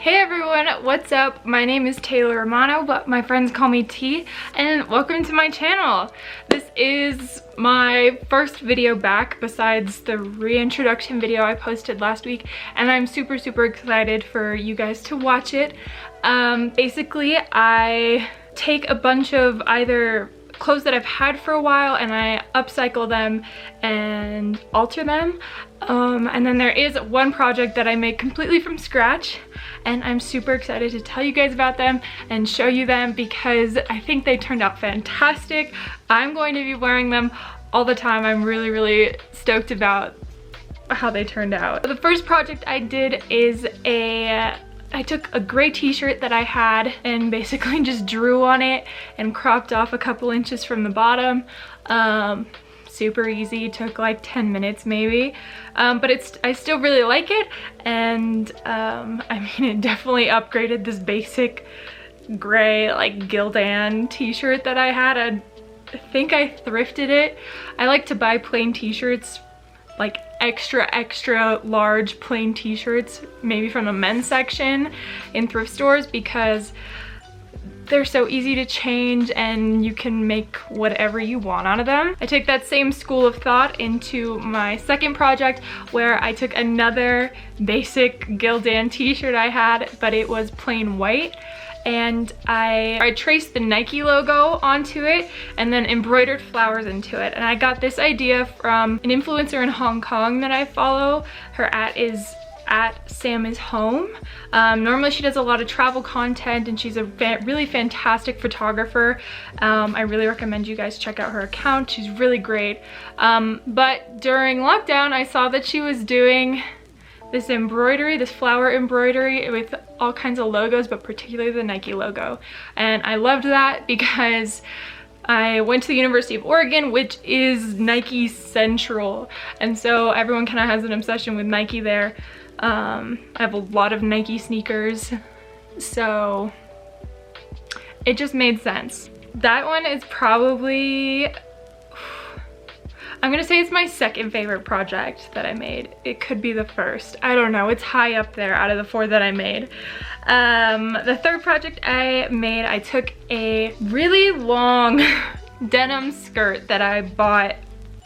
Hey everyone, what's up? My name is Taylor Romano, but my friends call me T, and welcome to my channel. This is my first video back besides the reintroduction video I posted last week, and I'm super excited for you guys to watch it. Basically, I take a bunch of either clothes that I've had for a while and I upcycle them and alter them. And then there is one project that I made completely from scratch, and I'm super excited to tell you guys about them and show you them because I think they turned out fantastic. I'm going to be wearing them all the time. I'm really stoked about how they turned out. The first project I did is I took a gray t-shirt that I had and basically just drew on it and cropped off a couple inches from the bottom. Super easy, took like 10 minutes maybe, but I still really like it, and I mean, it definitely upgraded this basic gray like Gildan t-shirt that I had. I think I thrifted it. I like to buy plain t-shirts, like extra large plain t-shirts, maybe from the men's section in thrift stores, because they're so easy to change and you can make whatever you want out of them. I took that same school of thought into my second project, where I took another basic Gildan t-shirt I had, but it was plain white, and I traced the Nike logo onto it and then embroidered flowers into it. And I got this idea from an influencer in Hong Kong that I follow. Her is at Sam is Home. Normally she does a lot of travel content, and she's a really fantastic photographer. I really recommend you guys check out her account. She's really great. But during lockdown, I saw that she was doing this embroidery, this flower embroidery with all kinds of logos, but particularly the Nike logo. And I loved that because I went to the University of Oregon, which is Nike Central. And so everyone kind of has an obsession with Nike there. I have a lot of Nike sneakers, so it just made sense. That one is probably, I'm gonna say it's my second favorite project that I made. It could be the first. I don't know. It's high up there out of the four that I made. The third project I made, I took a really long denim skirt that I bought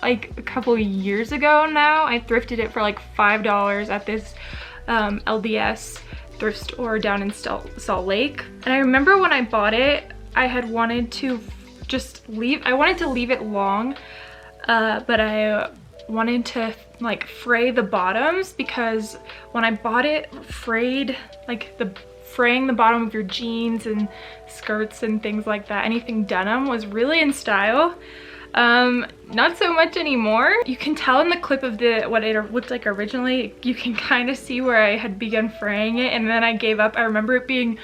like a couple years ago now. I thrifted it for like $5 at this LDS thrift store down in Salt Lake. And I remember when I bought it, I had wanted to leave it long, but I wanted to like fray the bottoms, because when I bought it, fraying the bottom of your jeans and skirts and things like that, anything denim, was really in style. Not so much anymore. You can tell in the clip of what it looked like originally. You can kind of see where I had begun fraying it, and then I gave up. I remember it being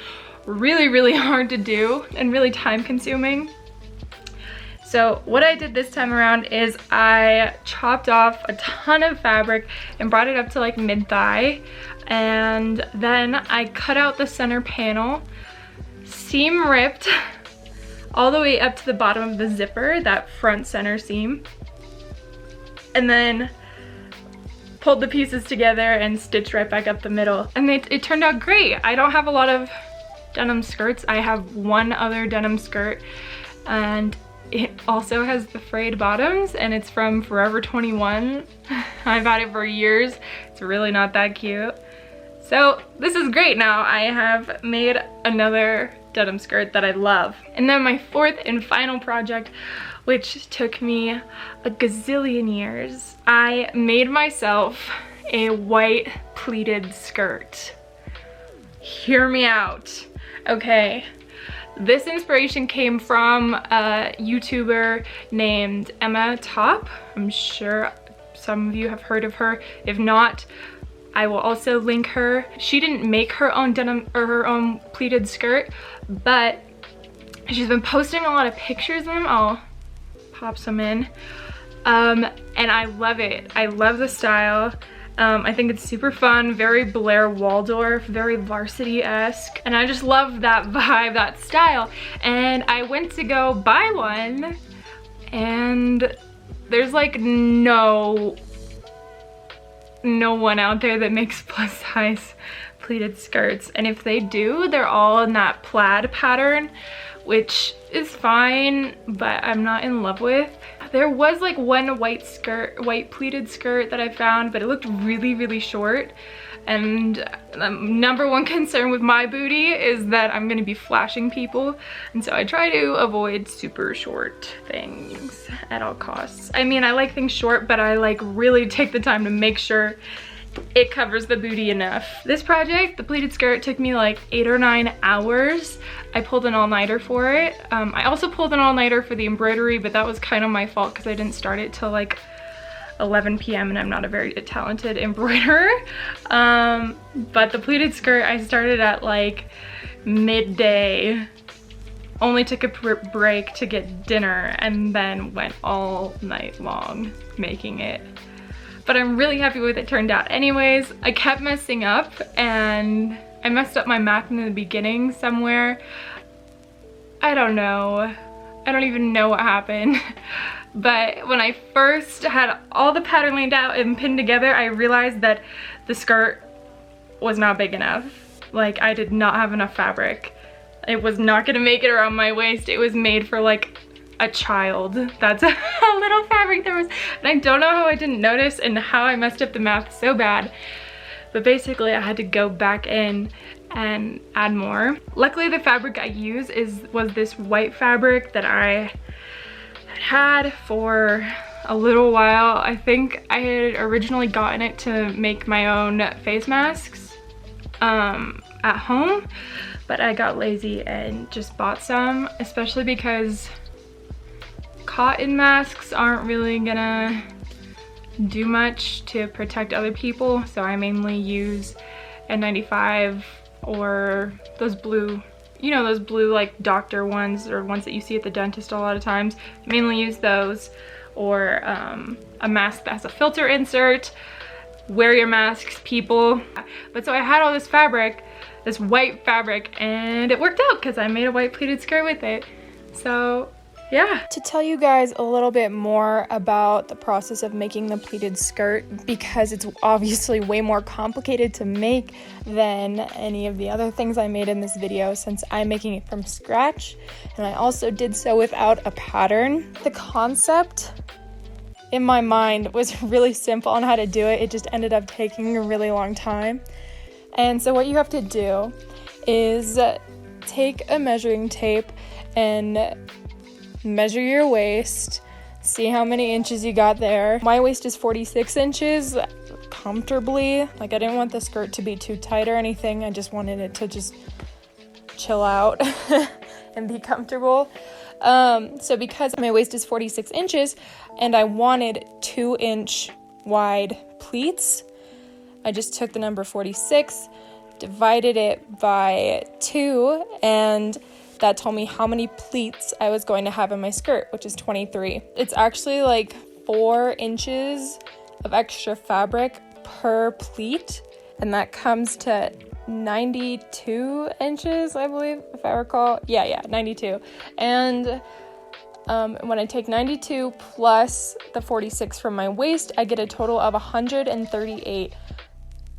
really hard to do and really time consuming. So what I did this time around is I chopped off a ton of fabric and brought it up to like mid-thigh, and then I cut out the center panel, seam ripped all the way up to the bottom of the zipper, that front center seam, and then pulled the pieces together and stitched right back up the middle. And it turned out great. I don't have a lot of denim skirts. I have one other denim skirt, and it also has the frayed bottoms, and it's from Forever 21. I've had it for years. It's really not that cute. So this is great. Now I have made another denim skirt that I love. And then my fourth and final project, which took me a gazillion years, I made myself a white pleated skirt. Hear me out. Okay, this inspiration came from a YouTuber named Emma Top. I'm sure some of you have heard of her. If not, I will also link her. She didn't make her own denim or her own pleated skirt, but she's been posting a lot of pictures of them. I'll pop some in. And I love it. I love the style. I think it's super fun, very Blair Waldorf, very varsity-esque, and I just love that vibe, that style. And I went to go buy one, and there's like no no one out there that makes plus size pleated skirts, and if they do, they're all in that plaid pattern, which is fine, but I'm not in love with. There was like one white pleated skirt that I found, but it looked really, really short. And the number one concern with my booty is that I'm gonna be flashing people. And so I try to avoid super short things at all costs. I mean, I like things short, but I like really take the time to make sure it covers the booty enough. This project, the pleated skirt, took me like 8 or 9 hours. I pulled an all-nighter for it. I also pulled an all-nighter for the embroidery, but that was kind of my fault because I didn't start it till like 11 p.m. and I'm not a very talented embroiderer. But the pleated skirt, I started at like midday, only took a break to get dinner, and then went all night long making it. But I'm really happy with it turned out. Anyways, I kept messing up, and I messed up my math in the beginning somewhere. I don't know. I don't even know what happened. But when I first had all the pattern laid out and pinned together, I realized that the skirt was not big enough. Like, I did not have enough fabric. It was not gonna make it around my waist. It was made for like a child. That's how little fabric there was. And I don't know how I didn't notice and how I messed up the math so bad. But basically I had to go back in and add more. Luckily the fabric I use was this white fabric that I had for a little while. I think I had originally gotten it to make my own face masks at home, but I got lazy and just bought some, especially because cotton masks aren't really gonna do much to protect other people, so I mainly use N95 or those blue, you know, those blue like doctor ones, or ones that you see at the dentist a lot of times. I mainly use those, or a mask that has a filter insert. Wear your masks, people. But so I had all this fabric, this white fabric, and it worked out because I made a white pleated skirt with it. So yeah. To tell you guys a little bit more about the process of making the pleated skirt, because it's obviously way more complicated to make than any of the other things I made in this video, since I'm making it from scratch, and I also did so without a pattern. The concept in my mind was really simple on how to do it. It just ended up taking a really long time. And so what you have to do is take a measuring tape and measure your waist, see how many inches you got there. My waist is 46 inches comfortably. Like, I didn't want the skirt to be too tight or anything. I just wanted it to just chill out and be comfortable. So because my waist is 46 inches and I wanted 2-inch wide pleats, I just took the number 46, divided it by 2, and that told me how many pleats I was going to have in my skirt, which is 23. It's actually like 4 inches of extra fabric per pleat, and that comes to 92 inches, I believe, if I recall. Yeah, 92. And when I take 92 plus the 46 from my waist, I get a total of 138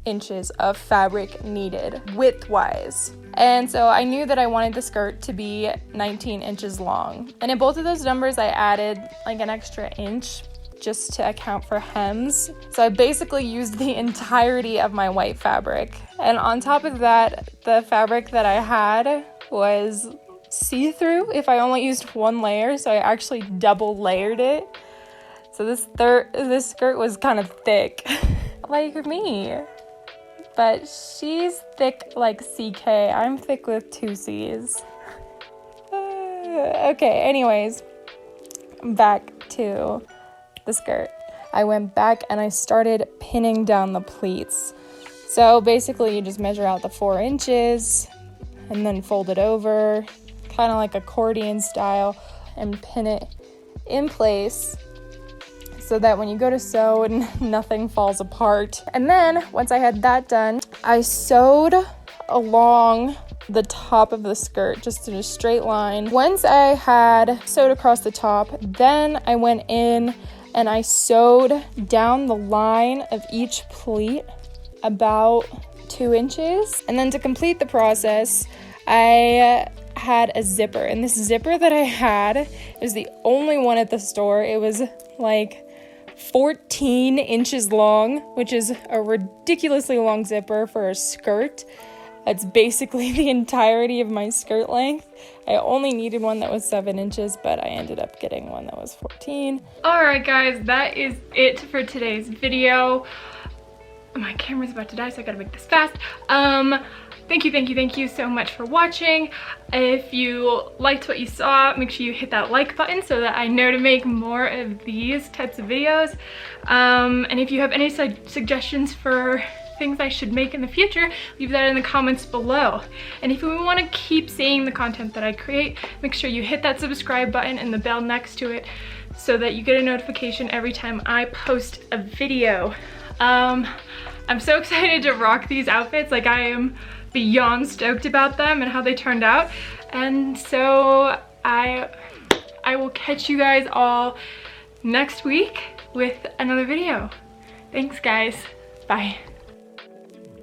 inches of fabric needed width-wise. And so I knew that I wanted the skirt to be 19 inches long. And in both of those numbers, I added like an extra inch just to account for hems. So I basically used the entirety of my white fabric. And on top of that, the fabric that I had was see-through if I only used one layer, so I actually double layered it. So this skirt was kind of thick, like me. But she's thick like CK. I'm thick with 2 C's. Okay, anyways, back to the skirt. I went back and I started pinning down the pleats. So basically you just measure out the 4 inches and then fold it over, kind of like accordion style, and pin it in place so that when you go to sew, nothing falls apart. And then once I had that done, I sewed along the top of the skirt just in a straight line. Once I had sewed across the top, then I went in and I sewed down the line of each pleat about 2 inches. And then to complete the process, I had a zipper, and this zipper that I had is the only one at the store. It was like 14 inches long, which is a ridiculously long zipper for a skirt. That's basically the entirety of my skirt length. I only needed one that was 7 inches, but I ended up getting one that was 14. All right, guys, that is it for today's video. My camera's about to die, so I gotta make this fast. Thank you so much for watching. If you liked what you saw, make sure you hit that like button so that I know to make more of these types of videos. And if you have any suggestions for things I should make in the future, leave that in the comments below. And if you want to keep seeing the content that I create, make sure you hit that subscribe button and the bell next to it so that you get a notification every time I post a video. I'm so excited to rock these outfits. Like, I am beyond stoked about them and how they turned out. And so I will catch you guys all next week with another video. Thanks, guys. Bye.